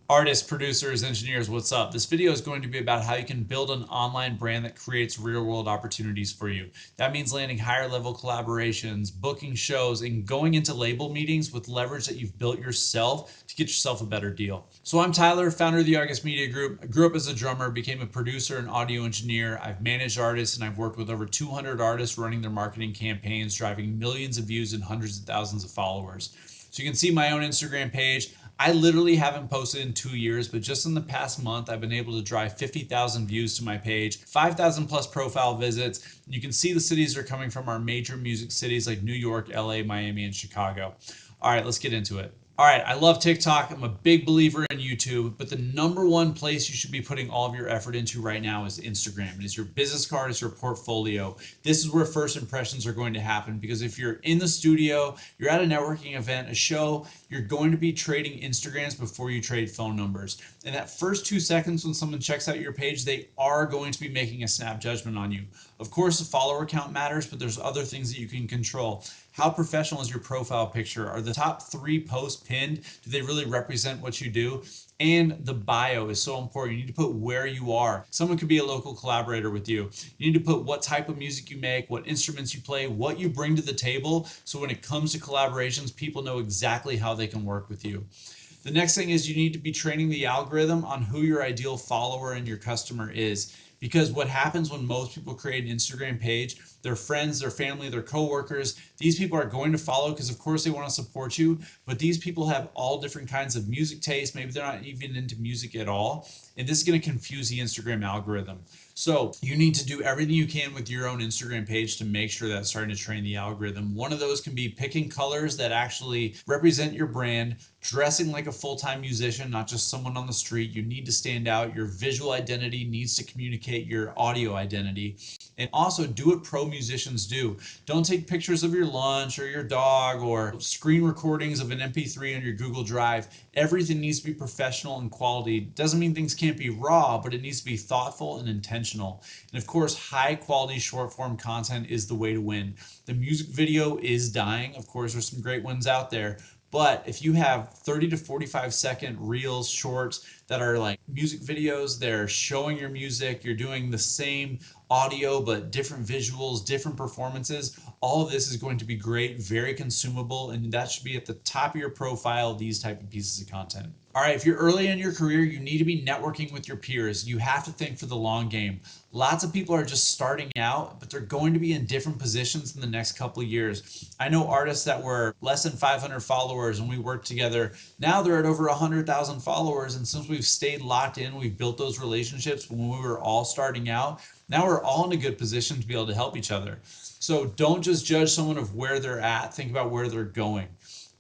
Artists, producers, engineers, what's up? This video is going to be about how you can build an online brand that creates real world opportunities for you. That means landing higher level collaborations, booking shows, and going into label meetings with leverage that you've built yourself to get yourself a better deal. So I'm Tyler, founder of the Argus Media Group. I grew up as a drummer, became a producer and audio engineer. I've managed artists and I've worked with over 200 artists running their marketing campaigns, driving millions of views and hundreds of thousands of followers. So you can see my own Instagram page. I literally haven't posted in 2 years, but just in the past month, I've been able to drive 50,000 views to my page, 5,000 plus profile visits. You can see the cities are coming from our major music cities like New York, LA, Miami, and Chicago. All right, let's get into it. All right, I love TikTok. I'm a big believer in YouTube, but the number one place you should be putting all of your effort into right now is Instagram. It is your business card, it's your portfolio. This is where first impressions are going to happen because if you're in the studio, you're at a networking event, a show, you're going to be trading Instagrams before you trade phone numbers. And that first 2 seconds when someone checks out your page, they are going to be making a snap judgment on you. Of course, the follower count matters, but there's other things that you can control. How professional is your profile picture? Are the top 3 posts pinned? Do they really represent what you do? And the bio is so important. You need to put where you are. Someone could be a local collaborator with you. You need to put what type of music you make, what instruments you play, what you bring to the table. So when it comes to collaborations, people know exactly how they can work with you. The next thing is you need to be training the algorithm on who your ideal follower and your customer is. Because what happens when most people create an Instagram page, their friends, their family, their coworkers, these people are going to follow because of course they want to support you, but these people have all different kinds of music tastes. Maybe they're not even into music at all. And this is going to confuse the Instagram algorithm. So you need to do everything you can with your own Instagram page to make sure that's starting to train the algorithm. One of those can be picking colors that actually represent your brand, dressing like a full-time musician, not just someone on the street. You need to stand out. Your visual identity needs to communicate your audio identity. And also do what pro musicians do. Don't take pictures of your lunch or your dog or screen recordings of an MP3 on your Google Drive. Everything needs to be professional and quality. Doesn't mean things can't be raw, but it needs to be thoughtful and intentional. And of course, high quality short form content is the way to win. The music video is dying. Of course, there's some great ones out there. But if you have 30 to 45-second reels, shorts that are like music videos, they're showing your music, you're doing the same audio but different visuals, different performances, all of this is going to be great, very consumable, and that should be at the top of your profile, these type of pieces of content. All right, if you're early in your career, you need to be networking with your peers. You have to think for the long game. Lots of people are just starting out, but they're going to be in different positions in the next couple of years. I know artists that were less than 500 followers when we worked together. Now they're at over 100,000 followers, and since we've stayed locked in, we've built those relationships when we were all starting out. Now we're all in a good position to be able to help each other. So don't just judge someone of where they're at, think about where they're going.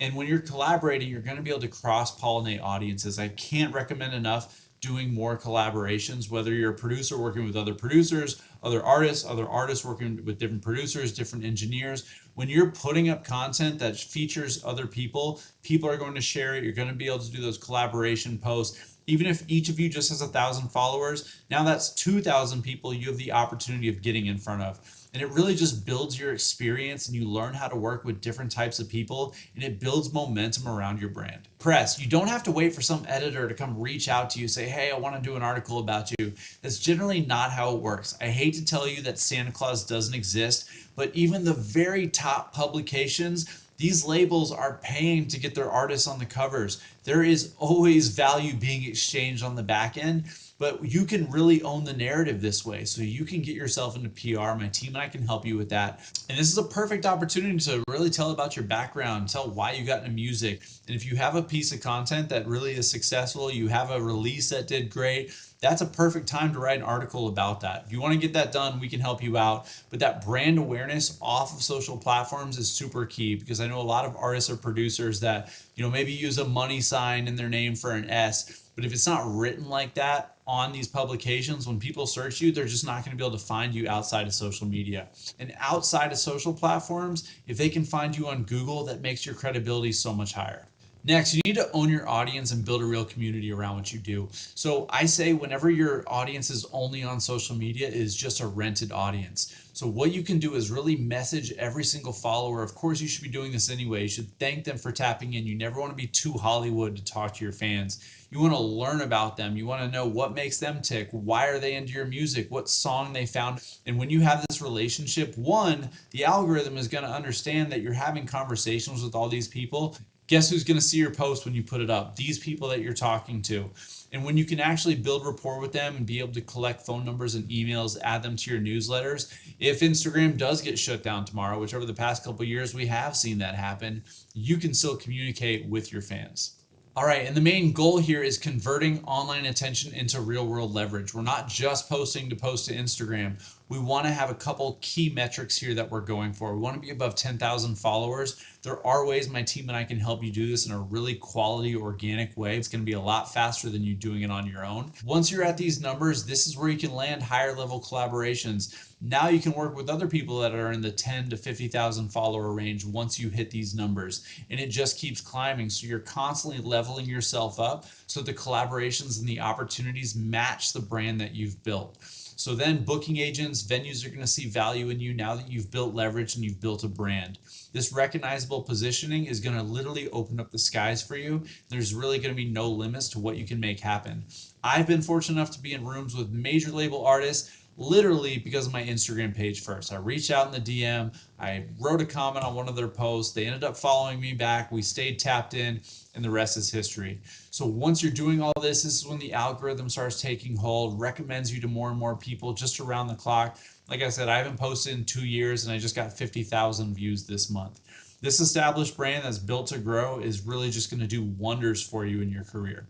And when you're collaborating, you're going to be able to cross-pollinate audiences. I can't recommend enough doing more collaborations, whether you're a producer working with other producers, other artists working with different producers, different engineers. When you're putting up content that features other people, people are going to share it. You're going to be able to do those collaboration posts. Even if each of you just has 1,000 followers, now that's 2,000 people you have the opportunity of getting in front of. And it really just builds your experience and you learn how to work with different types of people and it builds momentum around your brand. Press, you don't have to wait for some editor to come reach out to you, say, hey, I want to do an article about you. That's generally not how it works. I hate to tell you that Santa Claus doesn't exist, but even the very top publications, these labels are paying to get their artists on the covers. There is always value being exchanged on the back end, but you can really own the narrative this way. So you can get yourself into PR. My team and I can help you with that. And this is a perfect opportunity to really tell about your background, tell why you got into music. And if you have a piece of content that really is successful, you have a release that did great, that's a perfect time to write an article about that. If you want to get that done, we can help you out. But that brand awareness off of social platforms is super key because I know a lot of artists or producers that, maybe use a money sign in their name for an S. But if it's not written like that on these publications, when people search you, they're just not going to be able to find you outside of social media. And outside of social platforms, if they can find you on Google, that makes your credibility so much higher. Next, you need to own your audience and build a real community around what you do. So I say whenever your audience is only on social media, it is just a rented audience. So what you can do is really message every single follower. Of course, you should be doing this anyway. You should thank them for tapping in. You never want to be too Hollywood to talk to your fans. You want to learn about them. You want to know what makes them tick. Why are they into your music? What song they found. And when you have this relationship, one, the algorithm is going to understand that you're having conversations with all these people. Guess who's going to see your post when you put it up? These people that you're talking to. And when you can actually build rapport with them and be able to collect phone numbers and emails, add them to your newsletters, if Instagram does get shut down tomorrow, which over the past couple of years we have seen that happen, you can still communicate with your fans. All right, and the main goal here is converting online attention into real world leverage. We're not just posting to post to Instagram. We want to have a couple key metrics here that we're going for. We want to be above 10,000 followers. There are ways my team and I can help you do this in a really quality, organic way. It's going to be a lot faster than you doing it on your own. Once you're at these numbers, this is where you can land higher level collaborations. Now you can work with other people that are in the 10 to 50,000 follower range once you hit these numbers, and it just keeps climbing. So you're constantly leveling yourself up so the collaborations and the opportunities match the brand that you've built. So then booking agents, venues are going to see value in you now that you've built leverage and you've built a brand. This recognizable positioning is going to literally open up the skies for you. There's really going to be no limits to what you can make happen. I've been fortunate enough to be in rooms with major label artists literally because of my Instagram page first. I reached out in the DM, I wrote a comment on one of their posts, they ended up following me back, we stayed tapped in, and the rest is history. So once you're doing all this, this is when the algorithm starts taking hold, recommends you to more and more people just around the clock. Like I said, I haven't posted in 2 years and I just got 50,000 views this month. This established brand that's built to grow is really just going to do wonders for you in your career.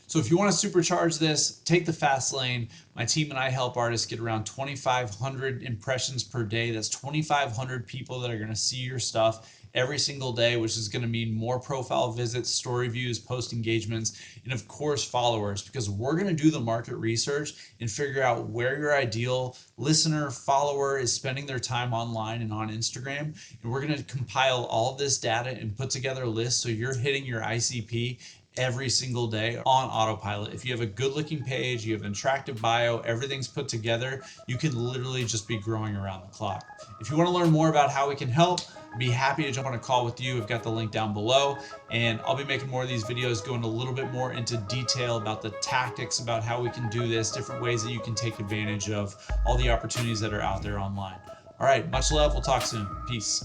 So if you want to supercharge this, take the fast lane. My team and I help artists get around 2,500 impressions per day. That's 2,500 people that are going to see your stuff every single day, which is going to mean more profile visits, story views, post engagements, and of course followers, because we're going to do the market research and figure out where your ideal listener, follower is spending their time online and on Instagram. And we're going to compile all of this data and put together a list so you're hitting your ICP every single day on autopilot. If you have a good looking page, you have an attractive bio, everything's put together, you can literally just be growing around the clock. If you want to learn more about how we can help, I'd be happy to jump on a call with you. I've got the link down below, and I'll be making more of these videos going a little bit more into detail about the tactics, about how we can do this, different ways that you can take advantage of all the opportunities that are out there online. All right, much love. We'll talk soon. Peace.